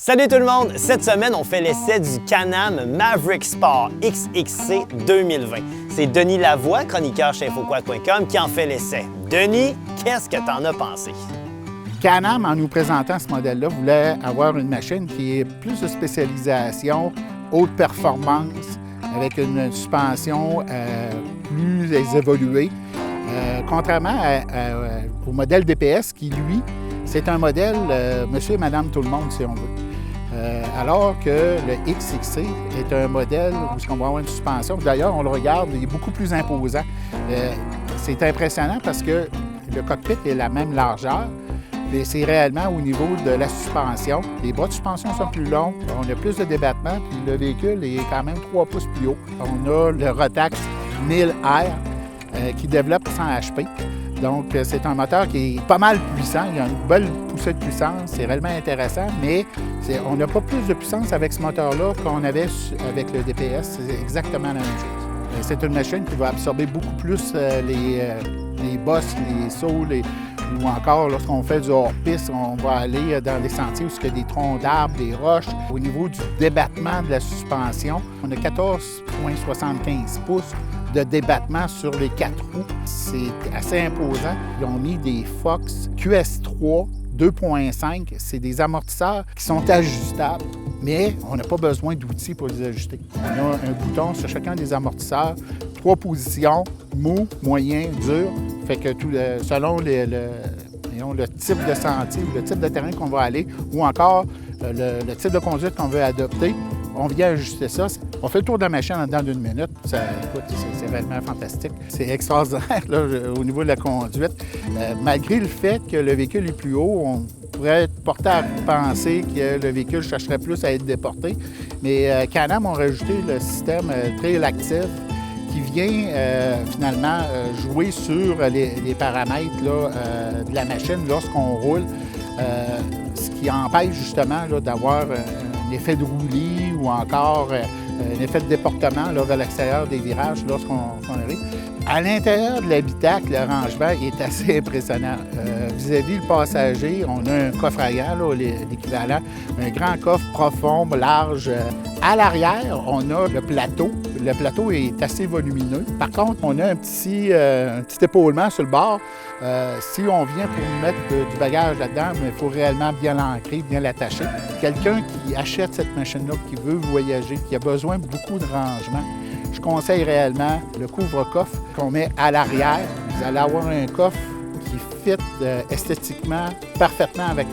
Salut tout le monde! Cette semaine, on fait l'essai du Can-Am Maverick Sport XXC 2020. C'est Denis Lavoie, chroniqueur chez Infoquad.com, qui en fait l'essai. Denis, qu'est-ce que t'en as pensé? Can-Am, en nous présentant ce modèle-là, voulait avoir une machine qui est plus de spécialisation, haute performance, avec une suspension plus évoluée. Contrairement au modèle DPS qui, lui, c'est un modèle monsieur et madame tout le monde, si on veut. Alors que le XXC est un modèle où on va avoir une suspension. D'ailleurs, on le regarde, il est beaucoup plus imposant. C'est impressionnant parce que le cockpit est la même largeur, mais c'est réellement au niveau de la suspension. Les bras de suspension sont plus longs, on a plus de débattement, puis le véhicule est quand même 3 pouces plus haut. On a le Rotax 1000R qui développe 100 HP. Donc, c'est un moteur qui est pas mal puissant. Il y a une belle poussée de puissance. C'est réellement intéressant, mais on n'a pas plus de puissance avec ce moteur-là qu'on avait avec le DPS. C'est exactement la même chose. C'est une machine qui va absorber beaucoup plus les bosses, les sauts, ou encore lorsqu'on fait du hors-piste, on va aller dans des sentiers où il y a des troncs d'arbres, des roches. Au niveau du débattement de la suspension, on a 14,75 pouces de débattement sur les 4 roues. C'est assez imposant. Ils ont mis des Fox QS3 2.5. C'est des amortisseurs qui sont ajustables, mais on n'a pas besoin d'outils pour les ajuster. On a un bouton sur chacun des amortisseurs, 3 positions, mou, moyen, dur. Fait que selon le type de sentier ou le type de terrain qu'on va aller, ou encore le type de conduite qu'on veut adopter, on vient ajuster ça. On fait le tour de la machine en dedans d'une minute. Écoute, c'est vraiment fantastique. C'est extraordinaire là, au niveau de la conduite. Malgré le fait que le véhicule est plus haut, on pourrait être porté à penser que le véhicule chercherait plus à être déporté. Mais Can-Am ont rajouté le système Trail Active qui vient finalement jouer sur les paramètres là, de la machine lorsqu'on roule, ce qui empêche justement là, d'avoir un effet de roulis ou encore un effet de déportement là, vers l'extérieur des virages lorsqu'on arrive. À l'intérieur de l'habitacle, le rangement est assez impressionnant. Vis-à-vis le passager, on a un coffre arrière, l'équivalent, un grand coffre profond, large. À l'arrière, on a le plateau. Le plateau est assez volumineux. Par contre, on a un petit épaulement sur le bord. Si on vient pour mettre du bagage là-dedans, il faut réellement bien l'ancrer, bien l'attacher. Quelqu'un qui achète cette machine-là, qui veut voyager, qui a besoin de beaucoup de rangement, je conseille réellement le couvre-coffre qu'on met à l'arrière. Vous allez avoir un coffre qui fit esthétiquement parfaitement avec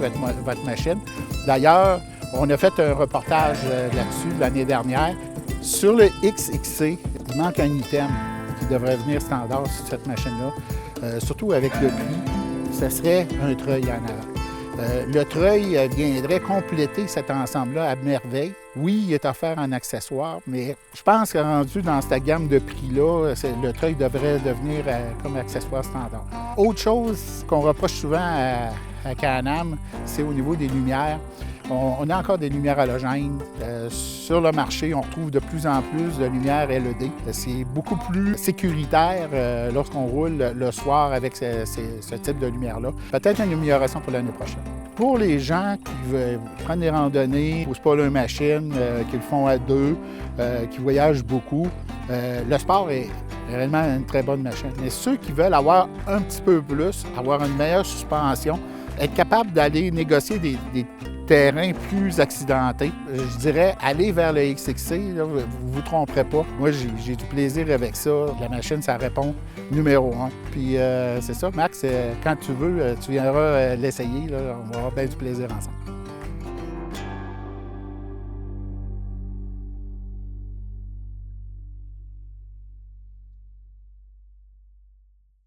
votre machine. D'ailleurs, on a fait un reportage là-dessus l'année dernière. Sur le XXC, il manque un item qui devrait venir standard sur cette machine-là, surtout avec le prix, ce serait un treuil en avant. Le treuil viendrait compléter cet ensemble-là à merveille. Oui, il est offert en accessoire, mais je pense que rendu dans cette gamme de prix-là, le treuil devrait devenir comme accessoire standard. Autre chose qu'on reproche souvent à Can-Am, c'est au niveau des lumières. On a encore des lumières halogènes. Sur le marché, on retrouve de plus en plus de lumières LED. C'est beaucoup plus sécuritaire lorsqu'on roule le soir avec ce type de lumière-là. Peut-être une amélioration pour l'année prochaine. Pour les gens qui veulent prendre des randonnées, qui ne posent pas leur machine, qui le font à deux, qui voyagent beaucoup, le sport est réellement une très bonne machine. Mais ceux qui veulent avoir un petit peu plus, avoir une meilleure suspension, être capable d'aller négocier des terrains plus accidentés, je dirais, aller vers le XXC, là, vous ne vous tromperez pas. Moi, j'ai du plaisir avec ça. La machine, ça répond numéro 1. Puis c'est ça, Max, quand tu veux, tu viendras l'essayer. On va avoir bien du plaisir ensemble.